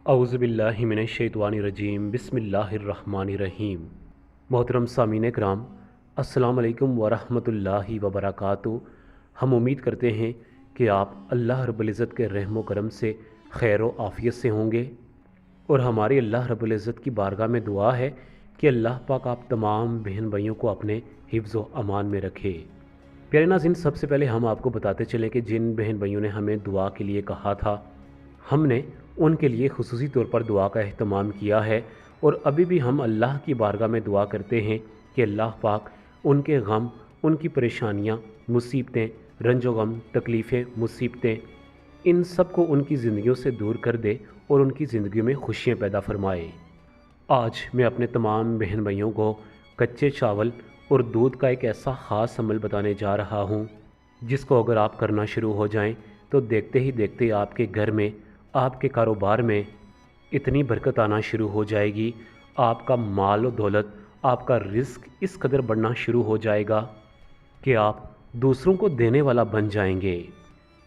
औज़ुबिल्लाहि मिनश्शैतानिर्रजीम बिस्मिल्लाहिर्रहमानिर्रहीम। मोहतरम सामीन कराम, अस्सलाम वालेकुम वरहमतुल्लाहि वबरकातुहू। हम उम्मीद करते हैं कि आप अल्लाह रब्बुल इज़्ज़त के रहम व करम से खैर व आफ़ियत से होंगे, और हमारी अल्लाह रब्बुल इज़्ज़त की बारगाह में दुआ है कि अल्लाह पाक आप तमाम बहन भाइयों को अपने हिफ्ज़ व अमान में रखे। प्यारे नाज़रीन, सबसे पहले हम आपको बताते चलें कि जिन बहन भाइयों ने हमें दुआ के लिए कहा था, हमने उनके लिए खुसूसी तौर पर दुआ का अहतमाम किया है, और अभी भी हम अल्लाह की बारगाह में दुआ करते हैं कि अल्लाह पाक उनके गम, उनकी परेशानियाँ, मुसीबतें, रंजो गम, तकलीफ़ें, मुसीबतें, इन सब को उनकी ज़िंदगियों से दूर कर दे और उनकी ज़िंदगी में खुशियाँ पैदा फरमाए। आज मैं अपने तमाम बहन भाइयों को कच्चे चावल और दूध का एक ऐसा ख़ास अमल बताने जा रहा हूँ, जिसको अगर आप करना शुरू हो जाएं तो देखते ही देखते आपके घर में, आपके कारोबार में इतनी बरकत आना शुरू हो जाएगी, आपका माल और दौलत, आपका रिज़्क इस कदर बढ़ना शुरू हो जाएगा कि आप दूसरों को देने वाला बन जाएंगे।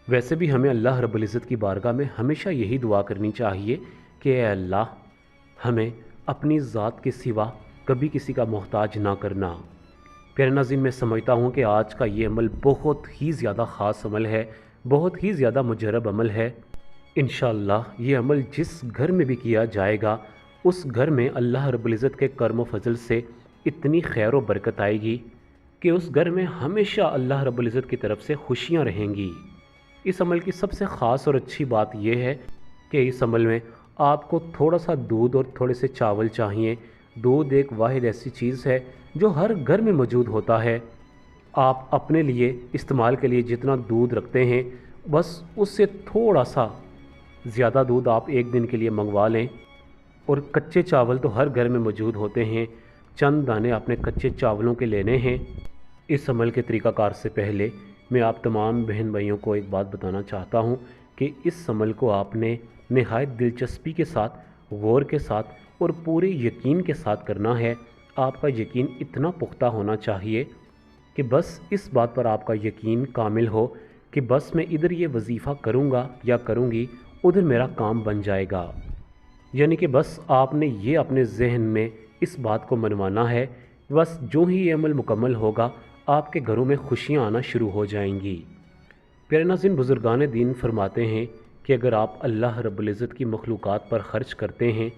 वैसे भी हमें अल्लाह रब्बुल इज़्ज़त की बारगाह में हमेशा यही दुआ करनी चाहिए कि ए अल्लाह, हमें अपनी ज़ात के सिवा कभी किसी का मोहताज ना करना। प्यारे नाज़रीन, मैं समझता हूँ कि आज का ये अमल बहुत ही ज़्यादा ख़ास अमल है, बहुत ही ज़्यादा मुजरब अमल है। इंशाअल्लाह ये अमल जिस घर में भी किया जाएगा, उस घर में अल्लाह रब्बुल इज़्ज़त के करम व फजल से इतनी खैर व बरकत आएगी कि उस घर में हमेशा अल्लाह रब्बुल इज़्ज़त की तरफ से खुशियाँ रहेंगी। इस अमल की सबसे ख़ास और अच्छी बात यह है कि इस अमल में आपको थोड़ा सा दूध और थोड़े से चावल चाहिए। दूध एक वाहिद ऐसी चीज़ है जो हर घर में मौजूद होता है। आप अपने लिए इस्तेमाल के लिए जितना दूध रखते हैं, बस उससे थोड़ा सा ज़्यादा दूध आप एक दिन के लिए मंगवा लें। और कच्चे चावल तो हर घर में मौजूद होते हैं, चंद दाने आपने कच्चे चावलों के लेने हैं। इस अमल के तरीक़ाकार से पहले मैं आप तमाम बहन भाइयों को एक बात बताना चाहता हूँ कि इस अमल को आपने नहायत दिलचस्पी के साथ, गौर के साथ और पूरे यकीन के साथ करना है। आपका यकीन इतना पुख्ता होना चाहिए कि बस इस बात पर आपका यकीन कामिल हो कि बस मैं इधर ये वजीफ़ा करूँगा या करूँगी, उधर मेरा काम बन जाएगा। यानी कि बस आपने ये अपने जहन में इस बात को मनवाना है, बस जो ही ये अमल मुकम्मल होगा, आपके घरों में खुशियाँ आना शुरू हो जाएंगी। प्यारे नाज़रीन, बुज़ुर्गान दीन फरमाते हैं कि अगर आप अल्लाह रब्बुल इज़्ज़त की मखलूक़ात पर ख़र्च करते हैं,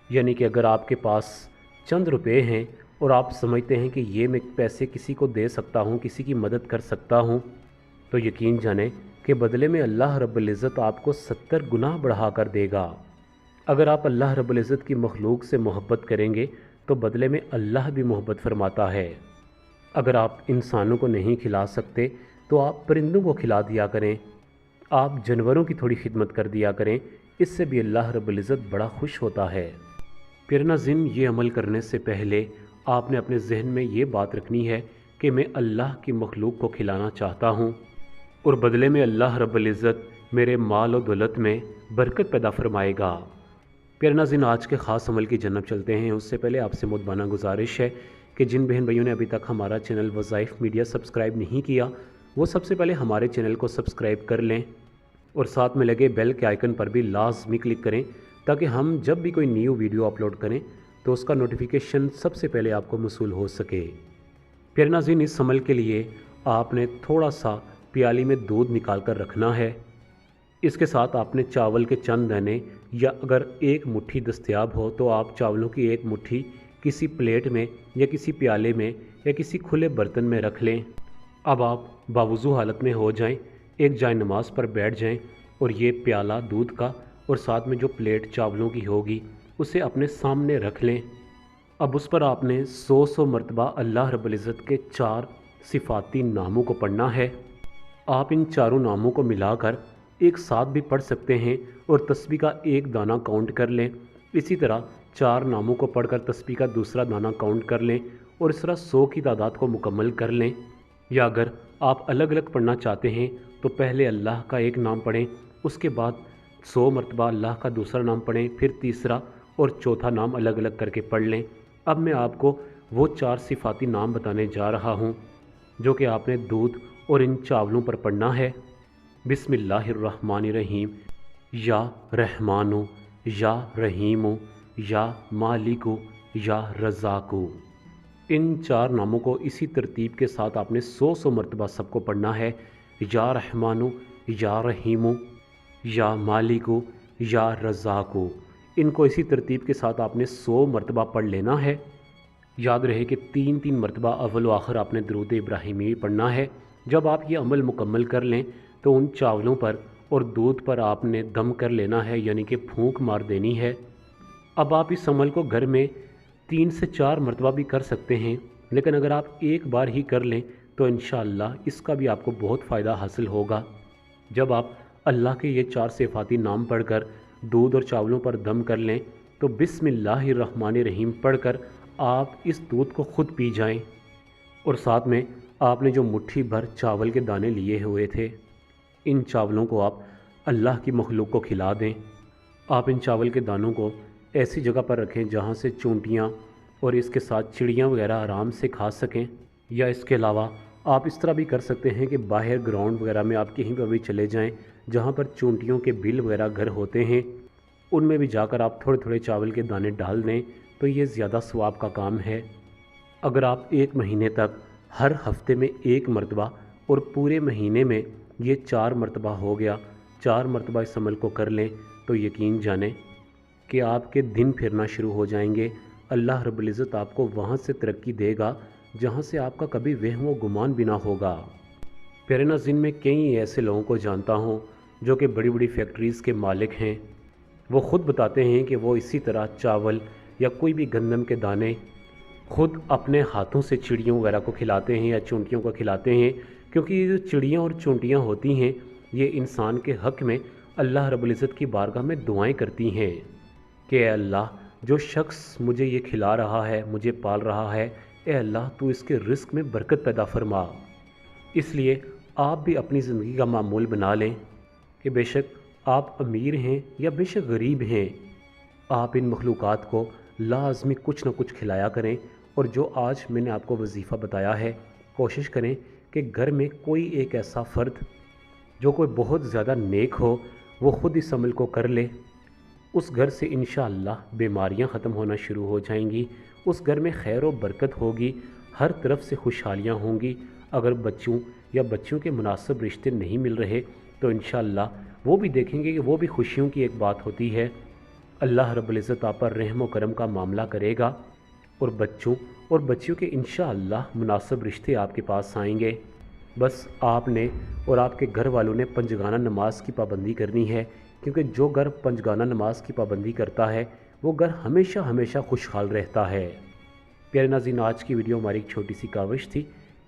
यानी कि अगर आपके पास चंद रुपए हैं और आप समझते हैं कि ये मैं पैसे किसी को दे सकता हूँ, किसी की मदद कर सकता हूँ, तो यकीन जानें कि बदले में अल्लाह रब्बुल इज़्ज़त आपको 70 गुना बढ़ा कर देगा। अगर आप अल्लाह रब्बुल इज़्ज़त की मखलूक से मोहब्बत करेंगे तो बदले में अल्लाह भी मोहब्बत फरमाता है। अगर आप इंसानों को नहीं खिला सकते तो आप परिंदों को खिला दिया करें, आप जानवरों की थोड़ी खिदमत कर दिया करें, इससे भी अल्लाह रब्बुल इज़्ज़त बड़ा खुश होता है। प्यारे नाज़रीन, ये अमल करने से पहले आपने अपने जहन में ये बात रखनी है कि मैं अल्लाह की मखलूक को खिलाना चाहता हूँ, और बदले में अल्लाह रब्बुल इज़्ज़त मेरे माल और दौलत में बरकत पैदा फरमाएगा। प्यारे नाज़रीन, आज के ख़ास अमल की जन्नत चलते हैं। उससे पहले आपसे मुतबाना गुजारिश है कि जिन बहन भाइयों ने अभी तक हमारा चैनल वज़ाइफ मीडिया सब्सक्राइब नहीं किया, वो सबसे पहले हमारे चैनल को सब्सक्राइब कर लें और साथ में लगे बेल के आइकन पर भी लाजमी क्लिक करें, ताकि हम जब भी कोई न्यू वीडियो अपलोड करें तो उसका नोटिफिकेशन सबसे पहले आपको मौसूल हो सके। प्यारे नाज़रीन, इस अमल के लिए आपने थोड़ा सा प्याली में दूध निकाल कर रखना है। इसके साथ आपने चावल के चंद दाने, या अगर एक मुट्ठी दस्तयाब हो तो आप चावलों की एक मुट्ठी किसी प्लेट में या किसी प्याले में या किसी खुले बर्तन में रख लें। अब आप बावुज़ू हालत में हो जाएं, एक जाए नमाज पर बैठ जाएं, और ये प्याला दूध का और साथ में जो प्लेट चावलों की होगी उसे अपने सामने रख लें। अब उस पर आपने 100 मरतबा अल्लाह रब्बुल इज़्ज़त के 4 सिफाती नामों को पढ़ना है। आप इन चारों नामों को मिलाकर एक साथ भी पढ़ सकते हैं और तस्बीह का एक दाना काउंट कर लें। इसी तरह 4 नामों को पढ़कर तस्बीह का दूसरा दाना काउंट कर लें, और इस तरह 100 की तादाद को मुकम्मल कर लें। या अगर आप अलग अलग पढ़ना चाहते हैं तो पहले अल्लाह का एक नाम पढ़ें, उसके बाद 100 मरतबा अल्लाह का दूसरा नाम पढ़ें, फिर तीसरा और चौथा नाम अलग अलग करके पढ़ लें। अब मैं आपको वो 4 सिफाती नाम बताने जा रहा हूँ जो कि आपने दूध और इन चावलों पर पढ़ना है। बिस्मिल्लाहिर्रहमानिर्रहीम। या रहमानो یا رحیم، یا مالک، یا رزاق۔ ان 4 ناموں کو اسی ترتیب کے ساتھ آپ نے 100 مرتبہ سب کو پڑھنا ہے۔ یا رحمان، یا رحیم، یا مالک، یا رزاق، ان کو اسی ترتیب کے ساتھ آپ نے 100 مرتبہ پڑھ لینا ہے۔ یاد رہے کہ 3 مرتبہ اول و آخر آپ نے درود ابراہیمی پڑھنا ہے۔ جب آپ یہ عمل مکمل کر لیں تو ان چاولوں پر اور دودھ پر آپ نے دم کر لینا ہے، یعنی کہ پھونک مار دینی ہے۔ اب آپ اس عمل کو گھر میں 3 سے 4 مرتبہ بھی کر سکتے ہیں، لیکن اگر آپ ایک بار ہی کر لیں تو انشاءاللہ اس کا بھی آپ کو بہت فائدہ حاصل ہوگا۔ جب آپ اللہ کے یہ 4 صفاتی نام پڑھ کر دودھ اور چاولوں پر دم کر لیں تو بسم اللہ الرحمن الرحیم پڑھ کر آپ اس دودھ کو خود پی جائیں، اور ساتھ میں آپ نے جو مٹھی بھر چاول کے دانے لیے ہوئے تھے، ان چاولوں کو آپ اللہ کی مخلوق کو کھلا دیں۔ آپ ان چاول کے دانوں کو ایسی جگہ پر رکھیں جہاں سے چونٹیاں اور اس کے ساتھ چڑیاں وغیرہ آرام سے کھا سکیں، یا اس کے علاوہ آپ اس طرح بھی کر سکتے ہیں کہ باہر گراؤنڈ وغیرہ میں آپ کہیں پر بھی چلے جائیں جہاں پر چونٹیوں کے بل وغیرہ گھر ہوتے ہیں، ان میں بھی جا کر آپ تھوڑے تھوڑے چاول کے دانے ڈال دیں تو یہ زیادہ ثواب کا کام ہے۔ اگر آپ 1 مہینے تک ہر ہفتے میں 1 مرتبہ اور پورے مہینے میں یہ 4 مرتبہ ہو گیا، 4 مرتبہ اس عمل کو کر لیں تو یقین جانیں کہ آپ کے دن پھرنا شروع ہو جائیں گے۔ اللہ رب العزت آپ کو وہاں سے ترقی دے گا جہاں سے آپ کا کبھی وہم و گمان بھی نہ ہوگا۔ پیارے ناظرین، میں کئی ایسے لوگوں کو جانتا ہوں جو کہ بڑی بڑی فیکٹریز کے مالک ہیں۔ وہ خود بتاتے ہیں کہ وہ اسی طرح چاول یا کوئی بھی گندم کے دانے خود اپنے ہاتھوں سے چڑیوں وغیرہ کو کھلاتے ہیں یا چونٹیوں کو کھلاتے ہیں، کیونکہ یہ جو چڑیاں اور چونٹیاں ہوتی ہیں یہ انسان کے حق میں اللہ رب العزت کی بارگاہ میں دعائیں کرتی ہیں کہ اے اللہ، جو شخص مجھے یہ کھلا رہا ہے، مجھے پال رہا ہے، اے اللہ تو اس کے رزق میں برکت پیدا فرما۔ اس لیے آپ بھی اپنی زندگی کا معمول بنا لیں کہ بے شک آپ امیر ہیں یا بے شک غریب ہیں، آپ ان مخلوقات کو لازمی کچھ نہ کچھ کھلایا کریں۔ اور جو آج میں نے آپ کو وظیفہ بتایا ہے، کوشش کریں کہ گھر میں کوئی ایک ایسا فرد جو کوئی بہت زیادہ نیک ہو وہ خود اس عمل کو کر لے، اس گھر سے انشاءاللہ بیماریاں ختم ہونا شروع ہو جائیں گی، اس گھر میں خیر و برکت ہوگی، ہر طرف سے خوشحالیاں ہوں گی۔ اگر بچوں یا بچیوں کے مناسب رشتے نہیں مل رہے تو انشاءاللہ وہ بھی دیکھیں گے کہ وہ بھی خوشیوں کی ایک بات ہوتی ہے۔ اللہ رب العزت آپ پر رحم و کرم کا معاملہ کرے گا، اور بچوں اور بچیوں کے انشاءاللہ مناسب رشتے آپ کے پاس آئیں گے۔ بس آپ نے اور آپ کے گھر والوں نے پنجگانہ نماز کی پابندی کرنی ہے، کیونکہ جو گھر پنجگانہ نماز کی پابندی کرتا ہے وہ گھر ہمیشہ ہمیشہ خوشحال رہتا ہے۔ پیارے ناظرین، آج کی ویڈیو ہماری ایک چھوٹی سی کاوش تھی،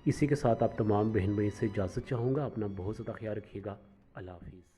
اسی کے ساتھ آپ تمام بہن بھائی سے اجازت چاہوں گا۔ اپنا بہت زیادہ خیال رکھیے گا۔ اللہ حافظ۔